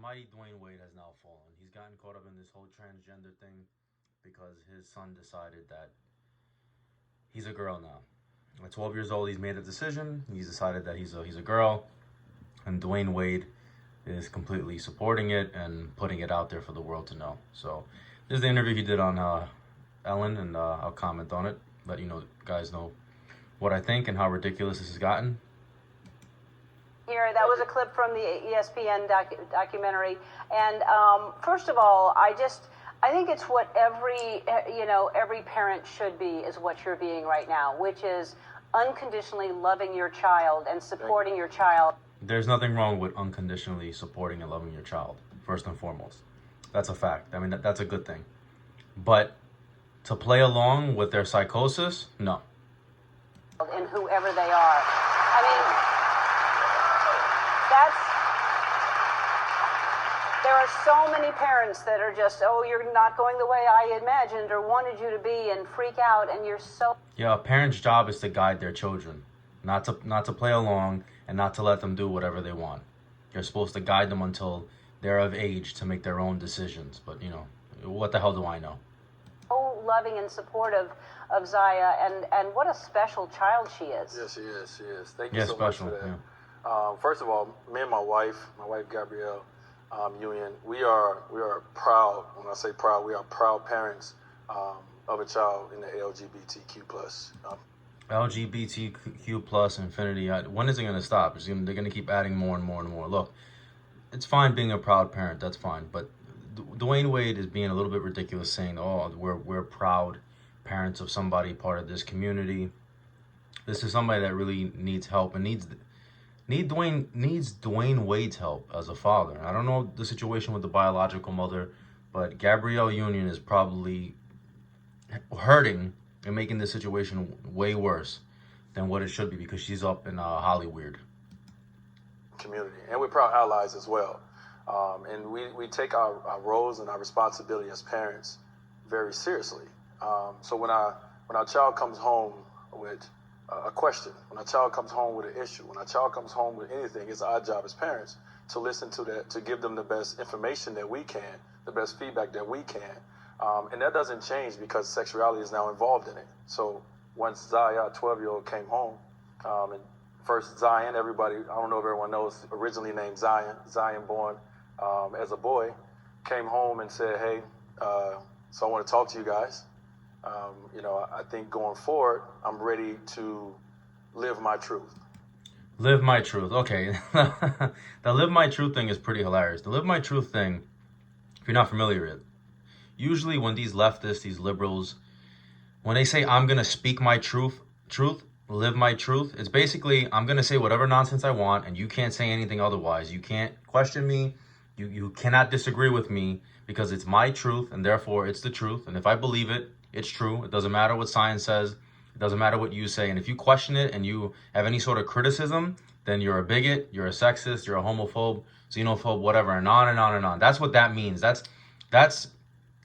mighty Dwyane Wade has now fallen. He's gotten caught up in this whole transgender thing because his son decided that he's a girl now. At 12 years old, he's made a decision. He's decided that he's a girl, and Dwyane Wade is completely supporting it and putting it out there for the world to know. So this is the interview he did on Ellen, and I'll comment on it, let you guys know what I think and how ridiculous this has gotten. Here, that was a clip from the ESPN documentary, and first of all, I think it's what every parent should be, is what you're being right now, which is unconditionally loving your child and supporting your child. There's nothing wrong with unconditionally supporting and loving your child, first and foremost. That's a fact. I mean, that's a good thing. But to play along with their psychosis, no. And whoever they are. I mean, there are so many parents that are just, oh, you're not going the way I imagined or wanted you to be, and freak out, and you're so... Yeah, a parent's job is to guide their children, not to play along and not to let them do whatever they want. You're supposed to guide them until they're of age to make their own decisions. But, what the hell do I know? So loving and supportive of Zaya, and what a special child she is. Yes, she is. Thank you so much for that. Yeah. First of all, me and my wife Gabrielle, Union, we are proud. When I say proud, we are proud parents of a child in the LGBTQ plus. LGBTQ plus infinity. When is it going to stop? They're going to keep adding more and more and more. Look, it's fine being a proud parent. That's fine. But Dwyane Wade is being a little bit ridiculous, saying, "Oh, we're proud parents of somebody part of this community." This is somebody that really needs help and needs Dwyane Wade's help as a father. I don't know the situation with the biological mother, but Gabrielle Union is probably hurting and making this situation way worse than what it should be, because she's up in Hollywood Community, and we're proud allies as well. And we take our roles and our responsibility as parents very seriously. So when our child comes home with a question, when a child comes home with an issue, when a child comes home with anything, it's our job as parents to listen to that, to give them the best information that we can, the best feedback that we can. And that doesn't change because sexuality is now involved in it. So once Zaya, 12-year-old, came home, and first Zion, everybody, I don't know if everyone knows, originally named Zion born as a boy, came home and said, hey, so I want to talk to you guys. I think going forward, I'm ready to live my truth. Live my truth. Okay. The live my truth thing is pretty hilarious. The live my truth thing, if you're not familiar with it, usually when these leftists, these liberals, when they say, I'm going to speak my truth, live my truth, it's basically, I'm going to say whatever nonsense I want, and you can't say anything otherwise. You can't question me. You cannot disagree with me, because it's my truth, and therefore it's the truth. And if I believe it, it's true. It doesn't matter what science says. It doesn't matter what you say. And if you question it and you have any sort of criticism, then you're a bigot, you're a sexist, you're a homophobe, xenophobe, whatever, and on and on and on. That's what that means. That's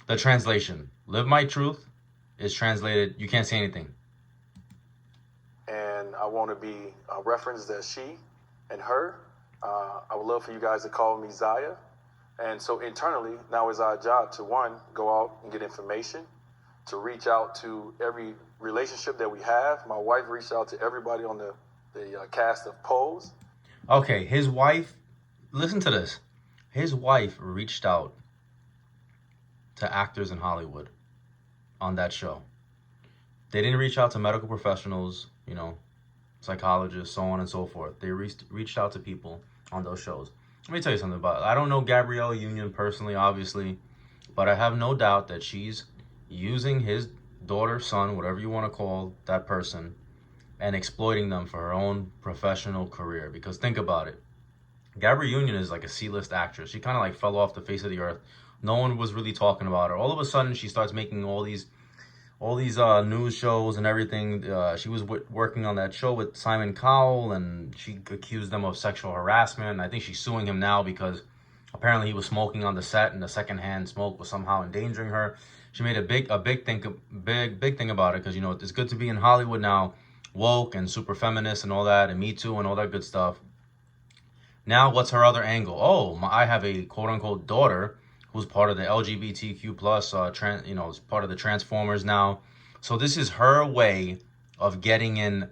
the translation. Live my truth is translated, you can't say anything. And I want to be referenced as she and her. I would love for you guys to call me Zaya. And so internally, now is our job to, one, go out and get information, to reach out to every relationship that we have. My wife reached out to everybody on the cast of Pose. Okay, his wife, listen to this. His wife reached out to actors in Hollywood on that show. They didn't reach out to medical professionals, psychologists, so on and so forth. They reached out to people on those shows. Let me tell you something about it. I don't know Gabrielle Union personally, obviously, but I have no doubt that she's using his daughter, son, whatever you want to call that person, and exploiting them for her own professional career. Because think about it. Gabrielle Union is like a C-list actress. She kind of like fell off the face of the earth. No one was really talking about her. All of a sudden, she starts making all these news shows and everything. She was working on that show with Simon Cowell, and she accused them of sexual harassment. I think she's suing him now because apparently he was smoking on the set, and the secondhand smoke was somehow endangering her. She made a big thing about it because it's good to be in Hollywood now, woke and super feminist and all that, and Me Too and all that good stuff. Now, what's her other angle? Oh, I have a quote unquote daughter who's part of the LGBTQ plus, is part of the Transformers now. So this is her way of getting in,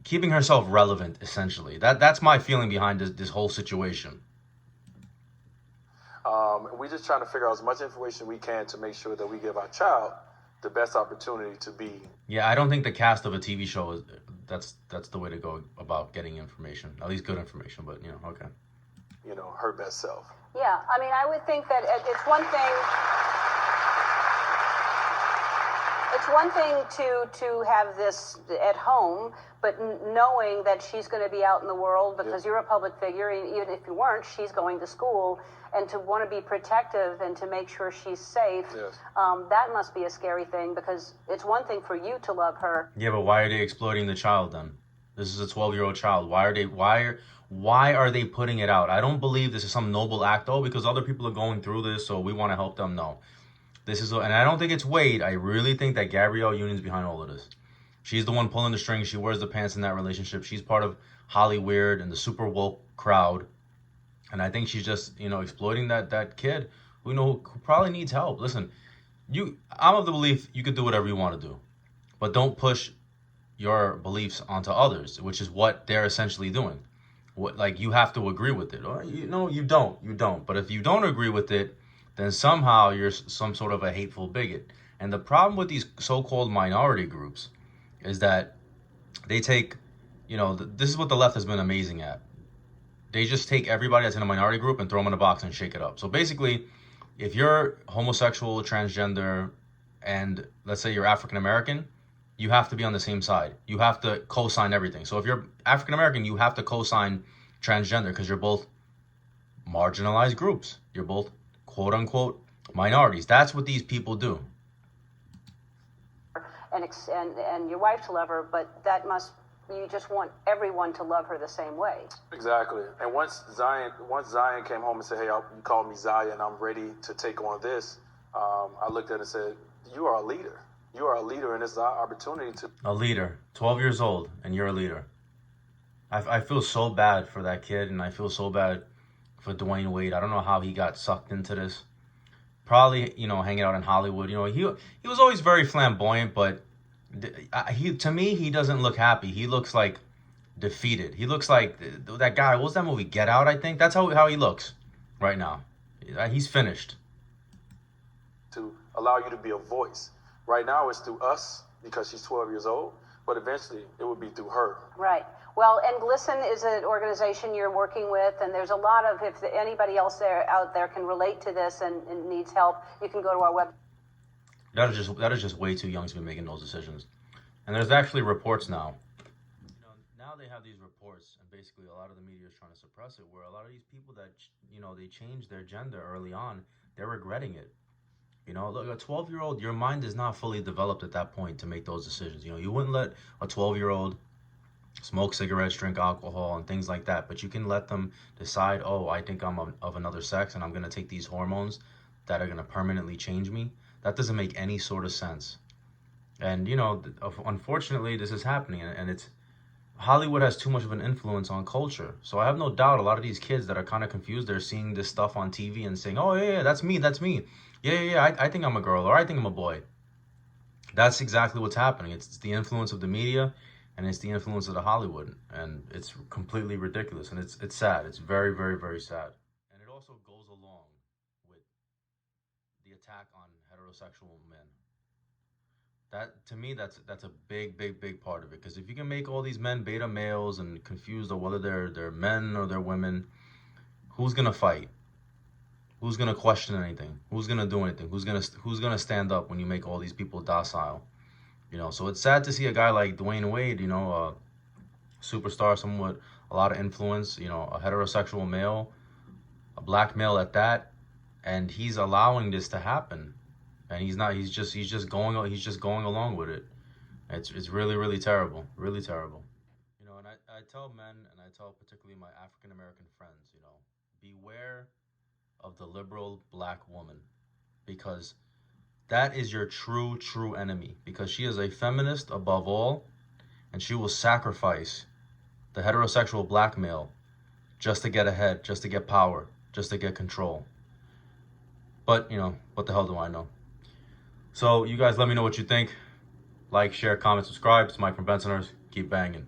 keeping herself relevant, essentially. That's my feeling behind this whole situation. We're just trying to figure out as much information we can to make sure that we give our child the best opportunity to be. Yeah, I don't think the cast of a TV show is that's the way to go about getting information, at least good information. But okay. Her best self. Yeah, I mean, I would think that it's one thing. It's one thing to have this at home, but knowing that she's going to be out in the world because you're a public figure, even if you weren't, she's going to school, and to want to be protective and to make sure she's safe, that must be a scary thing, because it's one thing for you to love her. Yeah, but why are they exploiting the child then? This is a 12-year-old child. Why are they putting it out? I don't believe this is some noble act, because other people are going through this, so we want to help them. No. And I don't think it's Wade. I really think that Gabrielle Union's behind all of this. She's the one pulling the strings. She wears the pants in that relationship. She's part of Hollywood and the super woke crowd. And I think she's just, exploiting that kid who probably needs help. Listen, I'm of the belief you could do whatever you want to do, but don't push your beliefs onto others, which is what they're essentially doing. You have to agree with it. Or, you don't. But if you don't agree with it, then somehow you're some sort of a hateful bigot. And the problem with these so-called minority groups is that they take, this is what the left has been amazing at. They just take everybody that's in a minority group and throw them in a box and shake it up. So basically, if you're homosexual, transgender, and let's say you're African American, you have to be on the same side. You have to co-sign everything. So if you're African American, you have to co-sign transgender because you're both marginalized groups. You're both quote unquote minorities. That's what these people do. And your wife to love her, but you just want everyone to love her the same way. Exactly. And once Zion came home and said, "Hey, you called me Zion, and I'm ready to take on this," I looked at it and said, "You are a leader. You are a leader, and it's our opportunity to." A leader, 12 years old, and you're a leader. I feel so bad for that kid, and I feel so bad for Dwyane Wade. I don't know how he got sucked into this. Probably, hanging out in Hollywood. He was always very flamboyant, but to me, he doesn't look happy. He looks like defeated. He looks like that guy. What was that movie? Get Out, I think. That's how he looks right now. He's finished. To allow you to be a voice. Right now, it's through us because she's 12 years old, but eventually it would be through her. Right. Well, and Listen is an organization you're working with, and there's a lot of, if anybody else out there can relate to this and needs help, you can go to our website. That is just way too young to be making those decisions. And there's actually reports now. Now they have these reports, and basically a lot of the media is trying to suppress it, where a lot of these people that, they changed their gender early on, they're regretting it. Look, a 12-year-old, your mind is not fully developed at that point to make those decisions. You wouldn't let a 12-year-old smoke cigarettes, drink alcohol, and things like that. But you can let them decide, oh, I think I'm of another sex, and I'm going to take these hormones that are going to permanently change me. That doesn't make any sort of sense. And, unfortunately, this is happening. And Hollywood has too much of an influence on culture. So I have no doubt a lot of these kids that are kind of confused, they're seeing this stuff on TV and saying, oh, yeah, that's me. Yeah, I think I'm a girl, or I think I'm a boy. That's exactly what's happening. It's the influence of the media, and it's the influence of the Hollywood, and it's completely ridiculous, and it's sad. It's very, very, very sad. And it also goes along with the attack on heterosexual men. That, to me, that's a big, big, big part of it. Because if you can make all these men beta males and confused on whether they're men or they're women, who's gonna fight? Who's gonna question anything? Who's gonna do anything? Who's gonna stand up when you make all these people docile? So it's sad to see a guy like Dwyane Wade, a superstar, someone with a lot of influence, a heterosexual male, a black male at that, and he's allowing this to happen, and he's just going along with it. It's really, really terrible, really terrible. And I tell men, and I tell particularly my African American friends, beware of the liberal black woman, because that is your true enemy, because she is a feminist above all, and she will sacrifice the heterosexual black male just to get ahead, just to get power, just to get control. But, you know, what the hell do I know? So you guys let me know what you think. Like, share, comment, subscribe. It's Mike from Bensoners. Keep banging.